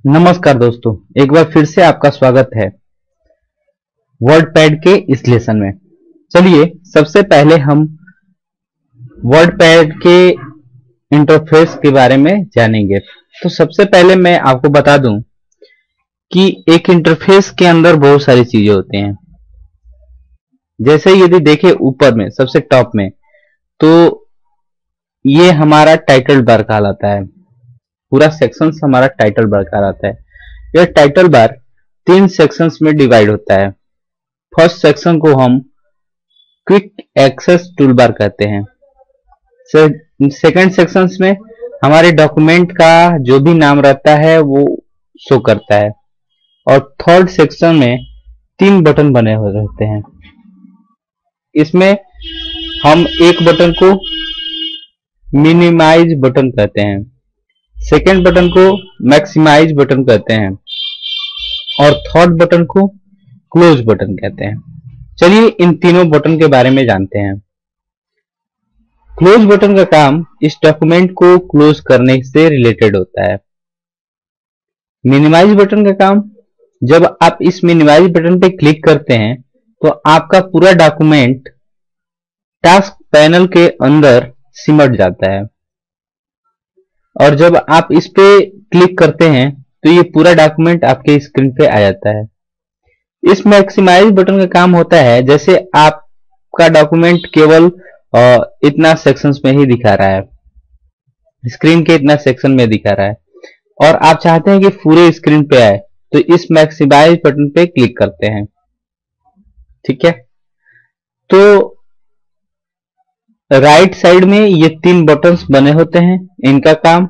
नमस्कार दोस्तों, एक बार फिर से आपका स्वागत है वर्डपैड के इस लेसन में। चलिए सबसे पहले हम वर्डपैड के इंटरफेस के बारे में जानेंगे। तो सबसे पहले मैं आपको बता दूं कि एक इंटरफेस के अंदर बहुत सारी चीजें होती हैं। जैसे यदि देखें ऊपर में सबसे टॉप में, तो ये हमारा टाइटल बार कहलाता है। पूरा सेक्शंस हमारा टाइटल बार कहलाता है। यह टाइटल बार 3 सेक्शंस में डिवाइड होता है। फर्स्ट सेक्शन को हम क्विक एक्सेस टूल बार कहते हैं। सेकेंड सेक्शंस में हमारे डॉक्यूमेंट का जो भी नाम रहता है वो शो करता है। और थर्ड सेक्शन में 3 बटन बने हुए रहते हैं। इसमें हम एक बटन को मिनिमाइज बटन कहते हैं, सेकेंड बटन को मैक्सिमाइज बटन कहते हैं और थर्ड बटन को क्लोज बटन कहते हैं। चलिए इन तीनों बटन के बारे में जानते हैं। क्लोज बटन का काम इस डॉक्यूमेंट को क्लोज करने से रिलेटेड होता है। मिनिमाइज बटन का काम, जब आप इस मिनिमाइज बटन पे क्लिक करते हैं तो आपका पूरा डॉक्यूमेंट टास्क पैनल के अंदर सिमट जाता है और जब आप इस पे क्लिक करते हैं तो ये पूरा डॉक्यूमेंट आपके स्क्रीन पे आ जाता है। इस मैक्सिमाइज बटन का काम होता है जैसे आपका डॉक्यूमेंट केवल इतना सेक्शंस में ही दिखा रहा है, स्क्रीन के इतना सेक्शन में दिखा रहा है और आप चाहते हैं कि पूरे स्क्रीन पे आए, तो इस मैक्सिमाइज बटन पे क्लिक करते हैं। ठीक है, तो राइट साइड में ये 3 बटन्स बने होते हैं। इनका काम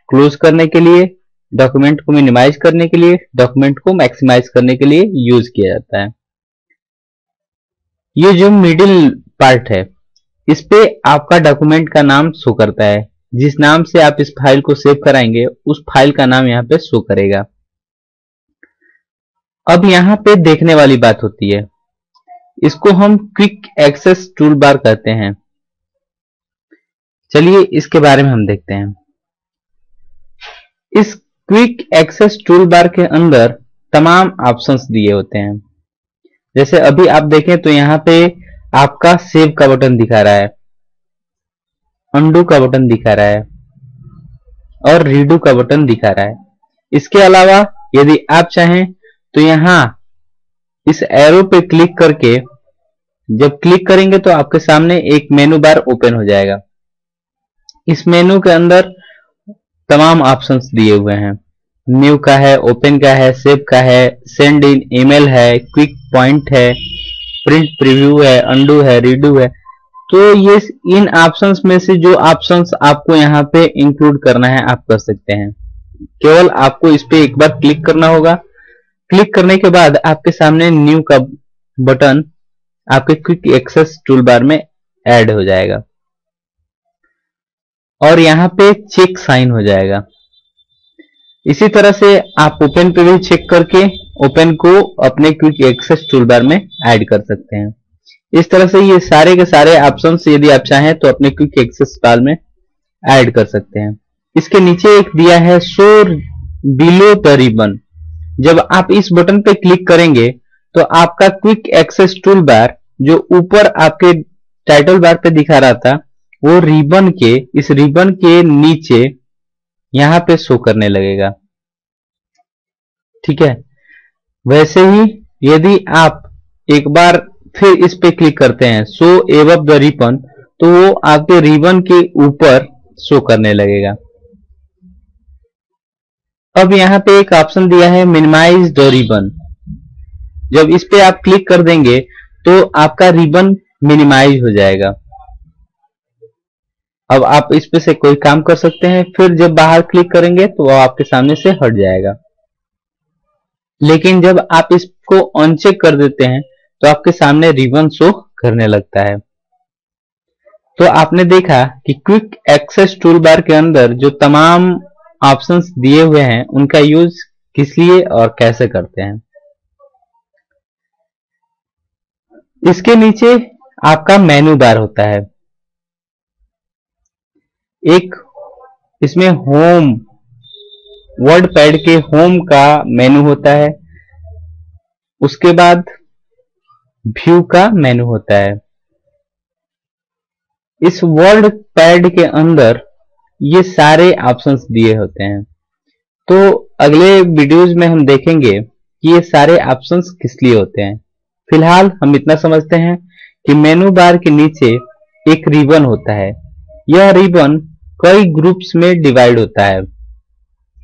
क्लोज करने के लिए, डॉक्यूमेंट को मिनिमाइज करने के लिए, डॉक्यूमेंट को मैक्सिमाइज करने के लिए यूज किया जाता है। ये जो मिडिल पार्ट है, इस पे आपका डॉक्यूमेंट का नाम शो करता है। जिस नाम से आप इस फाइल को सेव कराएंगे उस फाइल का नाम यहाँ पे शो करेगा। अब यहाँ पे देखने वाली बात होती है, इसको हम क्विक एक्सेस टूल बार कहते हैं। चलिए इसके बारे में हम देखते हैं। इस क्विक एक्सेस टूल बार के अंदर तमाम ऑप्शंस दिए होते हैं। जैसे अभी आप देखें तो यहाँ पे आपका सेव का बटन दिखा रहा है, अंडू का बटन दिखा रहा है और रीडू का बटन दिखा रहा है। इसके अलावा यदि आप चाहें तो यहाँ इस एरो पे क्लिक करके जब क्लिक करेंगे तो आपके सामने एक मेनू बार ओपन हो जाएगा। इस मेनू के अंदर तमाम ऑप्शंस दिए हुए हैं। न्यू का है, ओपन का है, सेव का है, सेंड इन ईमेल है, क्विक पॉइंट है, प्रिंट प्रीव्यू है, अंडू है, रीडू है। तो ये इन ऑप्शंस में से जो ऑप्शंस आपको यहाँ पे इंक्लूड करना है आप कर सकते हैं। केवल आपको इस पे एक बार क्लिक करना होगा। क्लिक करने के बाद आपके सामने न्यू का बटन आपके क्विक एक्सेस टूल बार में ऐड हो जाएगा और यहाँ पे चेक साइन हो जाएगा। इसी तरह से आप ओपन पे भी चेक करके ओपन को अपने क्विक एक्सेस टूल बार में ऐड कर सकते हैं। इस तरह से ये सारे के सारे ऑप्शंस यदि आप चाहें तो अपने क्विक एक्सेस बार में ऐड कर सकते हैं। इसके नीचे एक दिया है शो बिलो द रिबन। जब आप इस बटन पे क्लिक करेंगे तो आपका क्विक एक्सेस टूल बार जो ऊपर आपके टाइटल बार पे दिखा रहा था वो रिबन के इस रिबन के नीचे यहां पे शो करने लगेगा। ठीक है, वैसे ही यदि आप एक बार फिर इस पे क्लिक करते हैं शो एबव द रिबन, तो वो आपके रिबन के ऊपर शो करने लगेगा। अब यहाँ पे एक ऑप्शन दिया है मिनिमाइज द रिबन। जब इस पे आप क्लिक कर देंगे तो आपका रिबन मिनिमाइज हो जाएगा। अब आप इस पे से कोई काम कर सकते हैं, फिर जब बाहर क्लिक करेंगे तो वो आपके सामने से हट जाएगा। लेकिन जब आप इसको अनचेक कर देते हैं तो आपके सामने रिबन शो करने लगता है। तो आपने देखा कि क्विक एक्सेस टूल बार के अंदर जो तमाम ऑप्शंस दिए हुए हैं उनका यूज किस लिए और कैसे करते हैं। इसके नीचे आपका मेनू बार होता है। एक इसमें होम वर्ड पैड के होम का मेनू होता है, उसके बाद व्यू का मेनू होता है। इस वर्ड पैड के अंदर ये सारे ऑप्शंस दिए होते हैं। तो अगले वीडियोज में हम देखेंगे कि ये सारे ऑप्शंस किस लिए होते हैं। फिलहाल हम इतना समझते हैं कि मेनू बार के नीचे एक रिबन होता है। यह रिबन कई ग्रुप्स में डिवाइड होता है,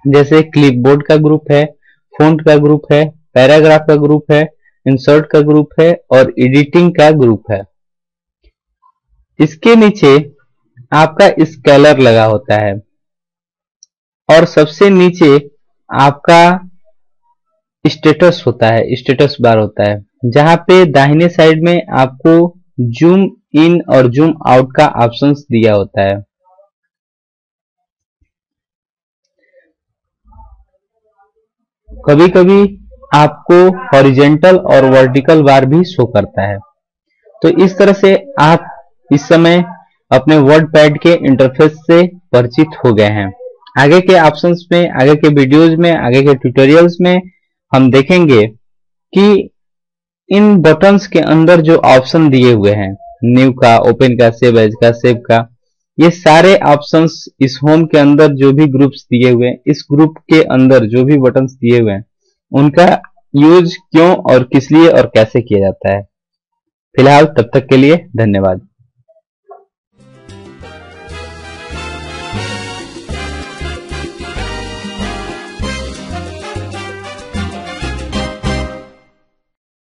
जैसे क्लिपबोर्ड का ग्रुप है, फ़ॉन्ट का ग्रुप है, पैराग्राफ का ग्रुप है, इंसर्ट का ग्रुप है और एडिटिंग का ग्रुप है। इसके नीचे आपका स्केलर लगा होता है और सबसे नीचे आपका स्टेटस होता है, स्टेटस बार होता है, जहां पे दाहिने साइड में आपको जूम इन और जूम आउट का ऑप्शंस दिया होता है। कभी कभी आपको हॉरिजेंटल और वर्टिकल बार भी शो करता है। तो इस तरह से आप इस समय अपने वर्ड पैड के इंटरफेस से परिचित हो गए हैं। आगे के ऑप्शंस में, आगे के वीडियोज में, आगे के ट्यूटोरियल्स में हम देखेंगे कि इन बटन्स के अंदर जो ऑप्शन दिए हुए हैं, न्यू का, ओपन का, सेव एज का, सेव का, ये सारे ऑप्शंस इस होम के अंदर जो भी ग्रुप्स दिए हुए हैं, इस ग्रुप के अंदर जो भी बटन्स दिए हुए हैं, उनका यूज क्यों और किस लिए और कैसे किया जाता है। फिलहाल तब तक के लिए धन्यवाद।